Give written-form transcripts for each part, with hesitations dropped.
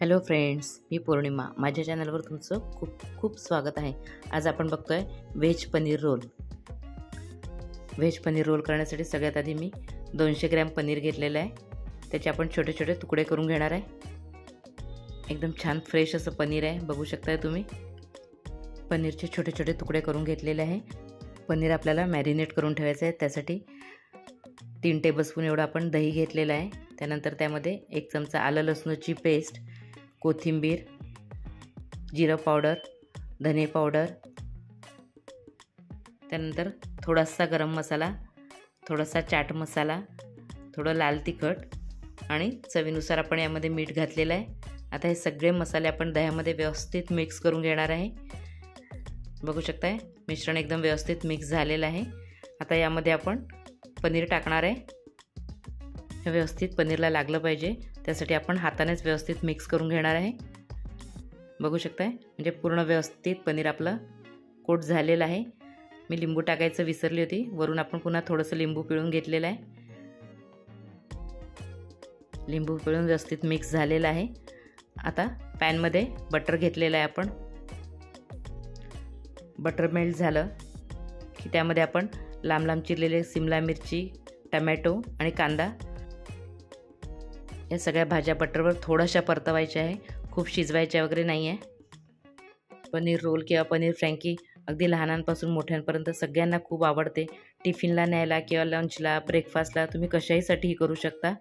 Hello friends, मी पौर्णिमा. माझ्या चॅनलवर तुमचं खूप खूप स्वागत आहे. आज आपण बघतोय veg paneer roll. Veg paneer roll करण्यासाठी सगळ्यात आधी मी 200 ग्रॅम पनीर घेतलेलं आहे. त्याचे आपण छोटे छोटे तुकडे करून घेणार आहे. एकदम छान फ्रेश असं पनीर आहे, बघू शकताय तुम्ही. पनीरचे छोटे छोटे तुकडे करून घेतलेले आहे. पनीर आपल्याला मॅरिनेट करून ठेवायचं आहे. त्यासाठी 3 टेबलस्पून एवढं आपण दही घेतलेलं आहे. त्यानंतर त्यामध्ये 1 चमचा आलं लसूणची पेस्ट, कोथिंबीर, जिरं पावडर, धने पावडर, त्यानंतर थोडासा गरम मसाला, थोडासा चाट मसाला, थोडं लाल तिखट आणि चवीनुसार आपण यामध्ये मीठ घातलेलं आहे. आता हे सगळे मसाले आपण दह्यामध्ये व्यवस्थित मिक्स करून घेणार आहे. बघू शकताय मिश्रण एकदम व्यवस्थित मिक्स झालेलं आहे. आता यामध्ये आपण पनीर टाकणार आहे. हे व्यवस्थित पनीरला लागलं पाहिजे, त्यासाठी आपण हातानेच व्यवस्थित मिक्स करून घेणार आहे. बघू शकताय म्हणजे पूर्ण व्यवस्थित पनीर आपलं कोट झालेलं आहे. मी लिंबू टाकायचं विसरली होती, वरून आपण पुन्हा थोडंसं लिंबू पिळून घेतलेलं आहे. लिंबू पिळून व्यवस्थित मिक्स झालेलं आहे. आता पॅनमध्ये बटर घेतलेलं आहे आपण. बटर मेल्ट झालं की त्यामध्ये आपण लांब लांब चिरलेले सिमला मिरची, टमॅटो आणि कांदा या सगळ्या भाज्या बटरवर थोड्याशा परतवायच्या आहे, खूप शिजवायच्या वगैरे नाही आहे. पनीर रोल किंवा पनीर फ्रँकी अगदी लहानांपासून मोठ्यांपर्यंत सगळ्यांना खूप आवडते. टिफिनला न्यायला किंवा लंचला, ब्रेकफास्टला तुम्ही कशाहीसाठीही करू शकता.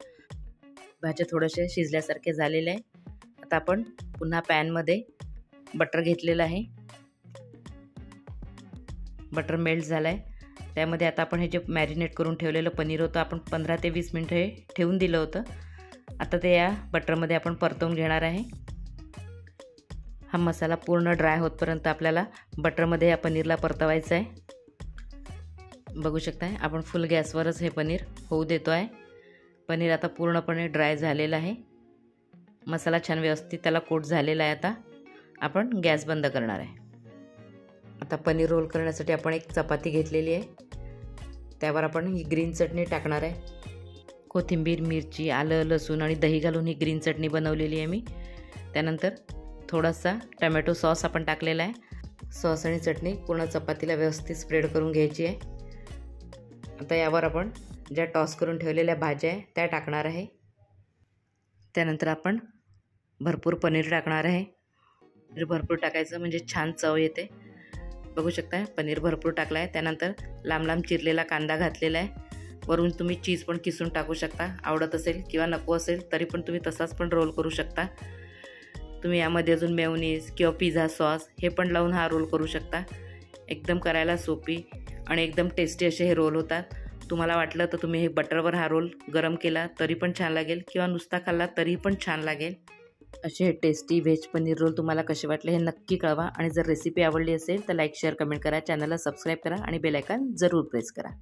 भाज्या थोड्याशा शिजल्यासारखे झालेले आहे. आता आपण पुन्हा पॅनमध्ये बटर घेतलेलं आहे. बटर मेल्ट झालं आहे. त्यामध्ये आता आपण हे जे मॅरिनेट करून ठेवलेलं पनीर होतं, आपण 15 ते 20 मिनिटं हे ठेवून दिलं होतं. आता ते या बटरमध्ये आपण परतवून घेणार आहे. हा मसाला पूर्ण ड्राय होतपर्यंत आपल्याला बटरमध्ये या पनीरला परतवायचं आहे. बघू शकताय आपण फुल गॅसवरच हे पनीर होऊ देतो आहे. पनीर आता पूर्णपणे ड्राय झालेलं आहे. मसाला छान व्यवस्थित त्याला कोट झालेला आहे. आता आपण गॅस बंद करणार आहे. आता पनीर रोल करण्यासाठी आपण एक चपाती घेतलेली आहे. त्यावर आपण ही ग्रीन चटणी टाकणार आहे. कोथिंबीर, मिरची, आलं, लसूण आणि दही घालून ही ग्रीन चटणी बनवलेली आहे मी. त्यानंतर थोडासा टमॅटो सॉस आपण टाकलेला आहे. सॉस आणि चटणी पूर्ण चपातीला व्यवस्थित स्प्रेड करून घ्यायची आहे. आता यावर आपण ज्या टॉस करून ठेवलेल्या भाज्या आहे त्या टाकणार आहे. त्यानंतर आपण भरपूर पनीर टाकणार आहे. पनीर भरपूर टाकायचं म्हणजे छान चव येते. बघू शकता पनीर भरपूर टाकला आहे. त्यानंतर लांब लांब चिरलेला कांदा घातलेला आहे. वरून तुम्ही चीज पण किसून टाकू शकता, आवडत असेल किंवा नको असेल तरी पण तुम्ही तसाच पण रोल करू शकता. तुम्ही यामध्ये अजून मेयोनीज किंवा पिझ्झा सॉस हे पण लावून हा रोल करू शकता. एकदम करायला सोपी आणि एकदम टेस्टी असे हे रोल होतात. तुम्हाला वाटलं तर तुम्ही हे बटरवर हा रोल गरम केला तरी पण छान लागेल किंवा नुसता खाल्ला तरी पण छान लागेल. असे हे टेस्टी व्हेज पनीर रोल तुम्हाला कसे वाटले हे नक्की कळवा. आणि जर रेसिपी आवडली असेल तर लाईक, शेअर, कमेंट करा. चॅनलला सबस्क्राईब करा आणि बेल आयकॉन जरूर प्रेस करा.